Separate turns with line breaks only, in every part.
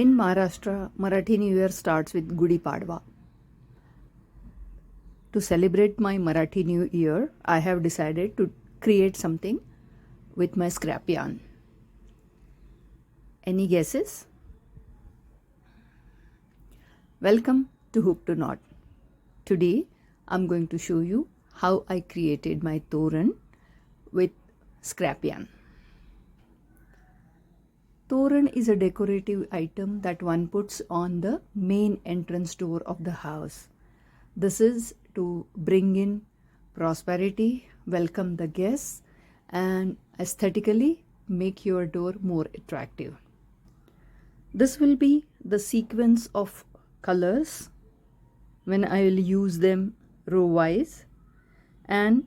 In Maharashtra, Marathi New Year starts with Gudi Padwa. To celebrate my Marathi New Year, I have decided to create something with my scrap yarn. Any guesses? Welcome to Hook to Knot. Today, I'm going to show you how I created my Toran with scrap yarn. Toran is a decorative item that one puts on the main entrance door of the house. This is to bring in prosperity, welcome the guests, and aesthetically make your door more attractive. This will be the sequence of colors when I will use them row wise, and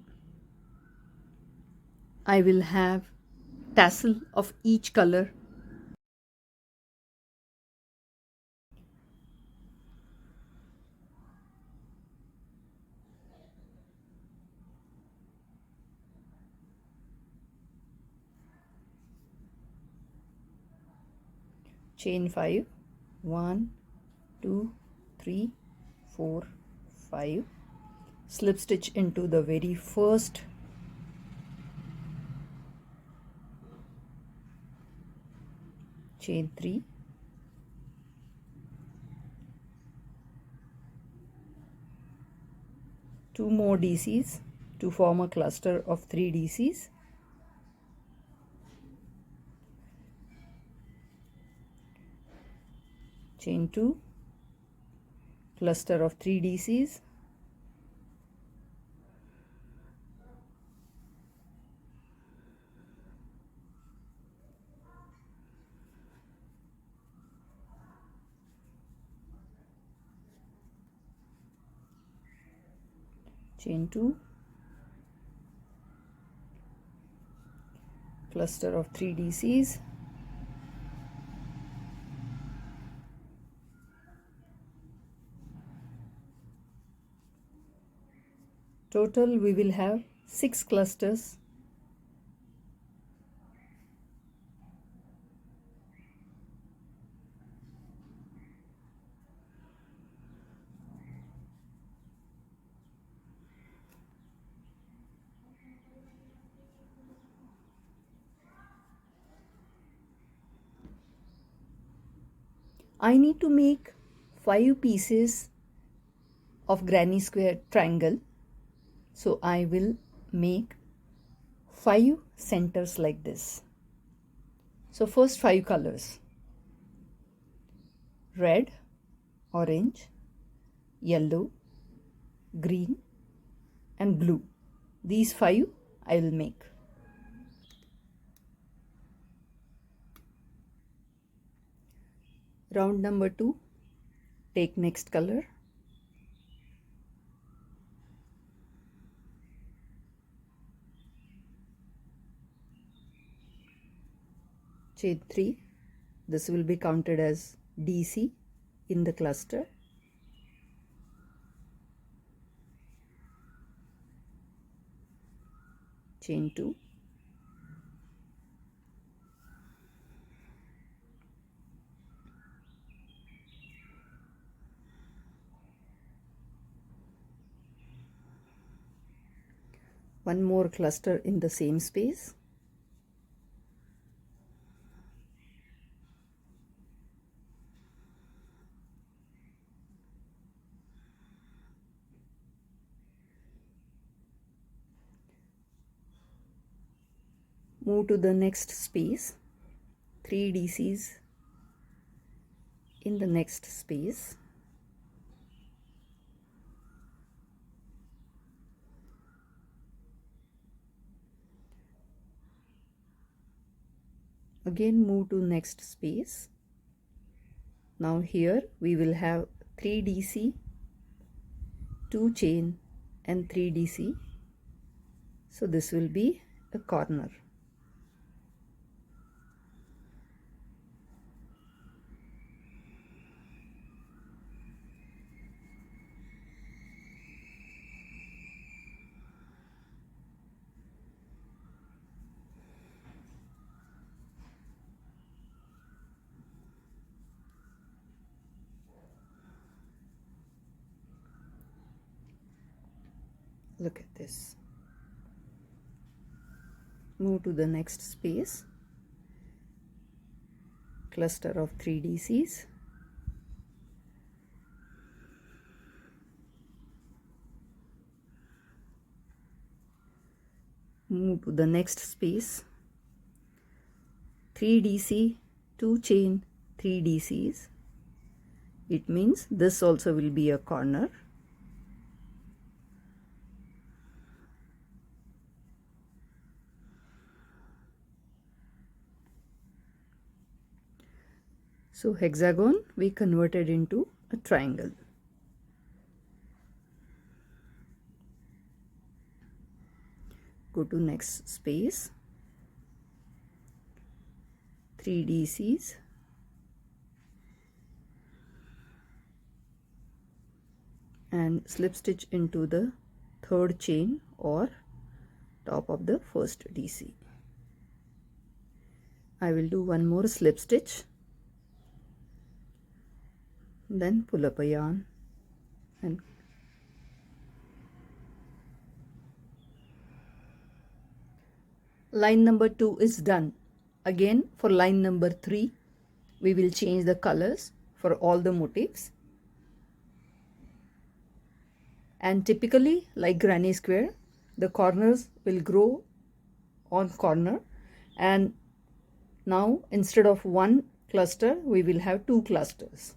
I will have tassel of each color. Chain 5, 1, 2, 3, 4, 5, slip stitch into the very first chain 3, two more DCs to form a cluster of 3 DCs. Chain 2, cluster of 3 DCs, chain 2, cluster of 3 DCs, total we will have 6 clusters. I need to make 5 pieces of granny square triangle, so I will make 5 centers like this. So first 5 colors: red, orange, yellow, green and blue. These 5 I will make. Round number 2, take next color, chain 3, this will be counted as DC in the cluster, chain 2, one more cluster in the same space, move to the next space, 3 DCs in the next space, again move to next space. Now here we will have 3 DC, 2 chain and 3 DC, so this will be a corner. Look at this. Move to the next space, cluster of 3DCs. Move to the next space, 3DC, 2 chain, 3DCs. It means this also will be a corner. So hexagon we converted into a triangle. Go to next space, 3DCs, and slip stitch into the third chain or top of the first DC. I will do one more slip stitch, then pull up a yarn and line number 2 is done. Again for line number 3 we will change the colors for all the motifs, and typically like granny square the corners will grow on corner, and now instead of one cluster we will have 2 clusters.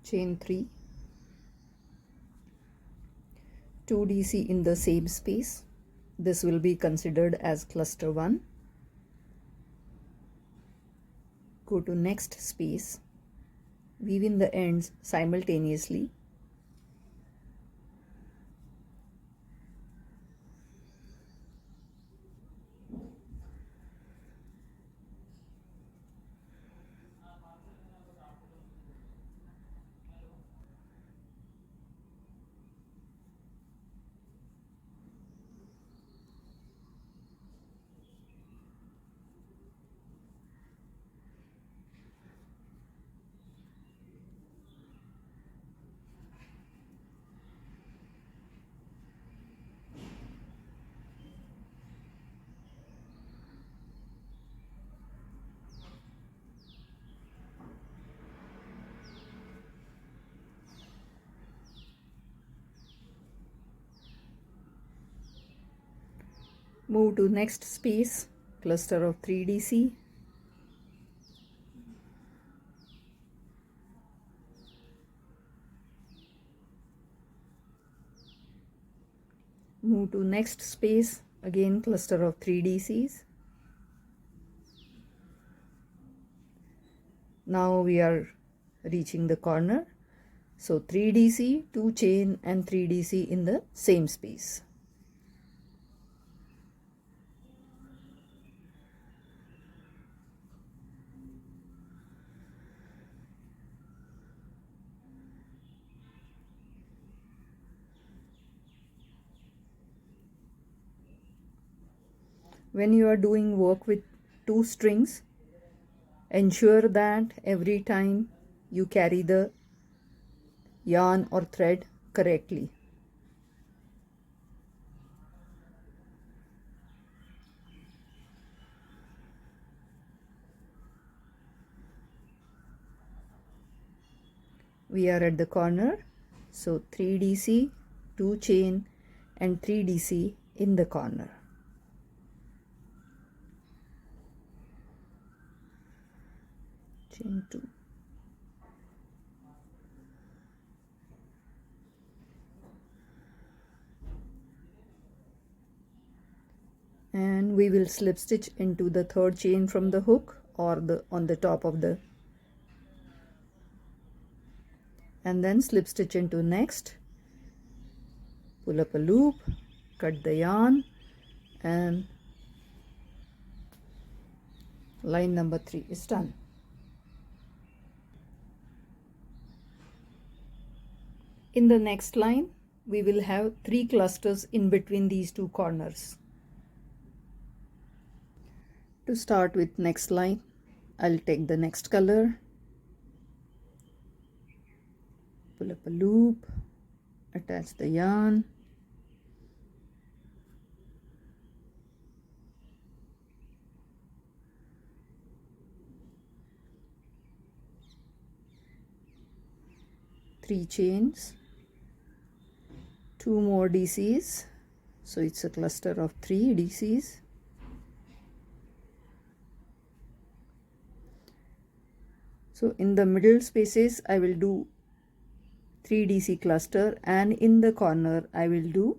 Chain 3, 2 DC in the same space. This will be considered as cluster 1. Go to next space, weave in the ends simultaneously. Move to next space, cluster of 3 DC. Move to next space, again cluster of 3 DCs. Now we are reaching the corner. So 3 DC, 2 chain and 3 DC in the same space. When you are doing work with 2 strings, ensure that every time you carry the yarn or thread correctly. We are at the corner, so 3 DC, 2 chain and 3 DC in the corner. Chain 2. And we will slip stitch into the third chain from the hook or on the top of the, and then slip stitch into next, pull up a loop, cut the yarn and Line number 3 is done. In the next line, we will have 3 clusters in between these 2 corners. To start with next line, I'll take the next color, pull up a loop, attach the yarn, three chains, 2 more DCs, so it's a cluster of 3 DCs. So in the middle spaces I will do 3 DC cluster, and in the corner I will do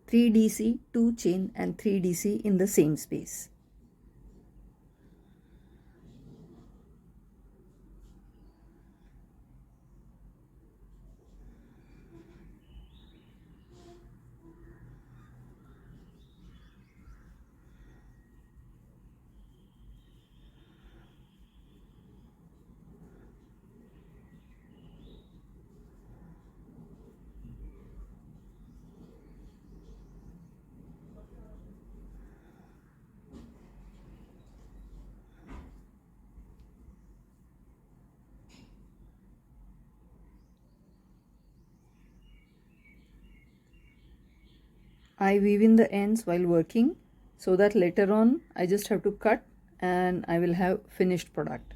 3 DC, 2 chain and 3 DC in the same space. I weave in the ends while working so that later on I just have to cut and I will have finished product.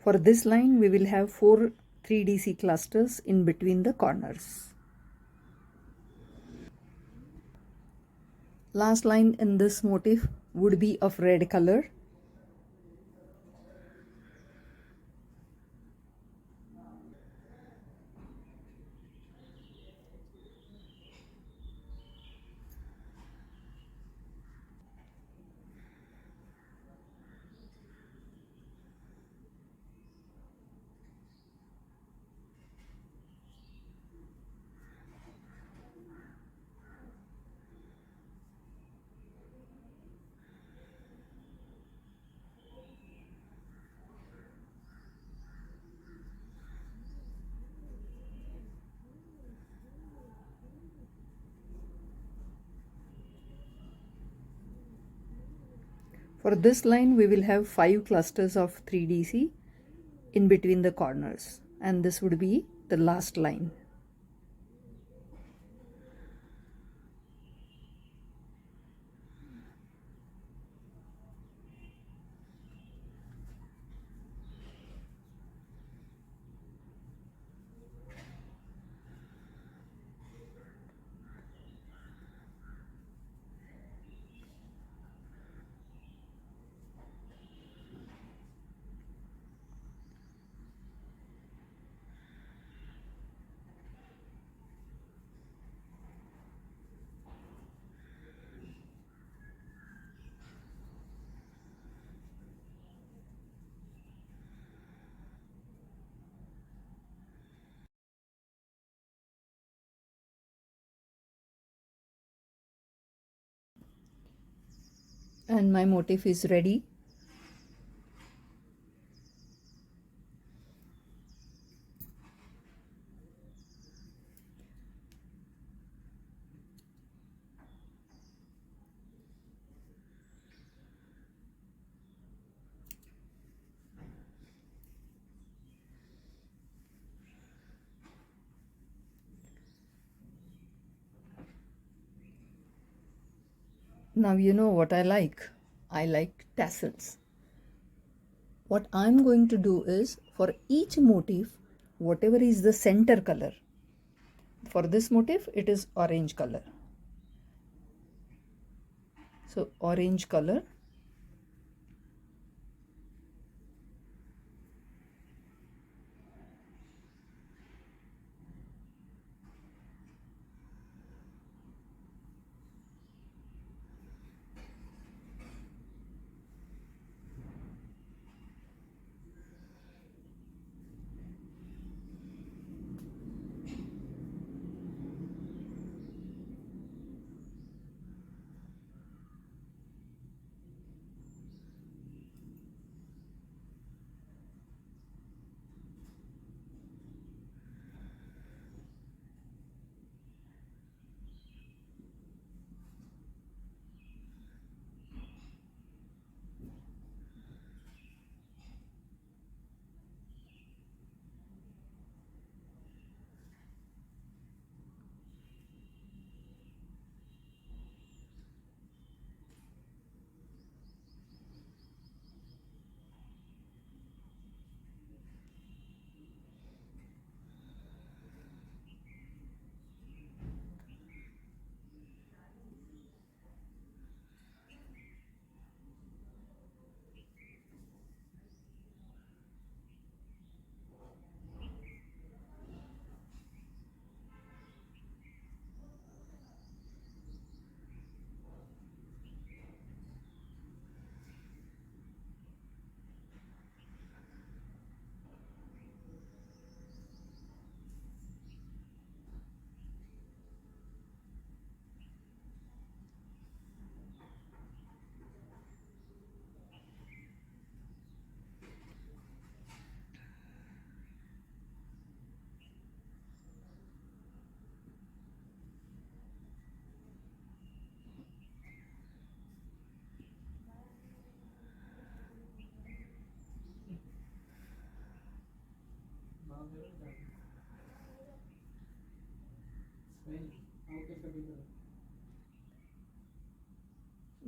For this line we will have 4 3DC clusters in between the corners. Last line in this motif would be of red color. For this line we will have 5 clusters of 3DC in between the corners, and this would be the last line. And my motif is ready. Now you know what I like. I like tassels. What I'm going to do is, for each motif, whatever is the center color. For this motif it is orange color. So orange color.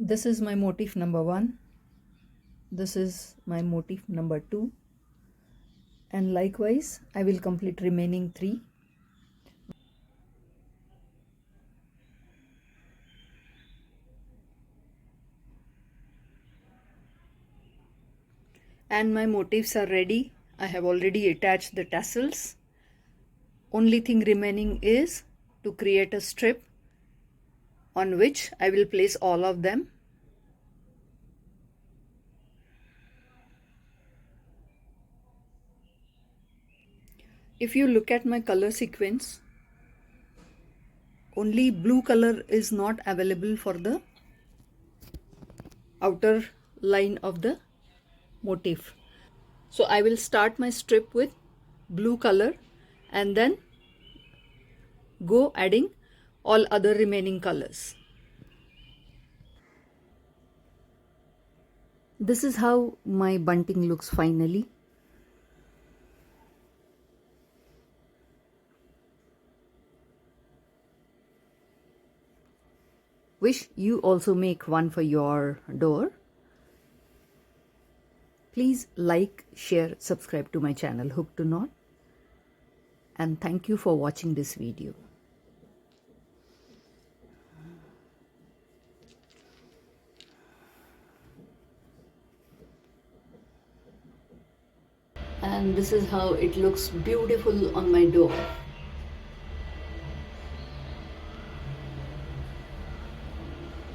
This is my motif number 1. This is my motif number 2. And likewise, I will complete remaining 3. And my motifs are ready. I have already attached the tassels. Only thing remaining is to create a strip on which I will place all of them. If you look at my color sequence, only blue color is not available for the outer line of the motif. So I will start my strip with blue color and then go adding all other remaining colors. This is how my bunting looks finally. Wish you also make one for your door. Please like, share, subscribe to my channel Hook to Knot, and thank you for watching this video. And this is how it looks beautiful on my door.